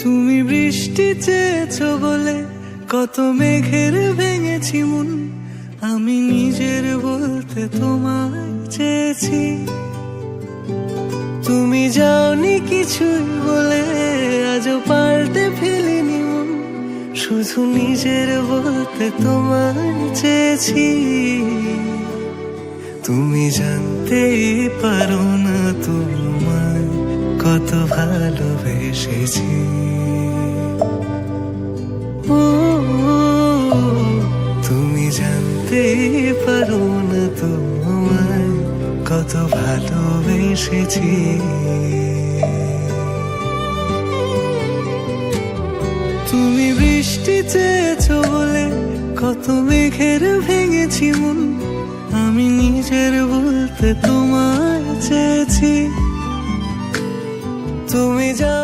তুমি বৃষ্টি চেয়েছো বলে কত মেঘের ভেঙেছি মন, আমি নিজের বলতে তোমায় চেয়েছি। তুমি যাওনি কিছুই বলে আজও পাল্টে ফেলিনি মন, শুধু নিজের বলতে তোমায় চেয়েছি। তুমি জানতেই পারো না তোমায় কত ভালোবেসেছি। ও তুমি জানতেই পারো না তোমায় কত ভালোবেসেছি। তুমি বৃষ্টি চেয়েছো বলে কত মেঘের ভেঙেছি মন, আমি নিজের বলতে তোমায় চেয়েছি। তুমি যা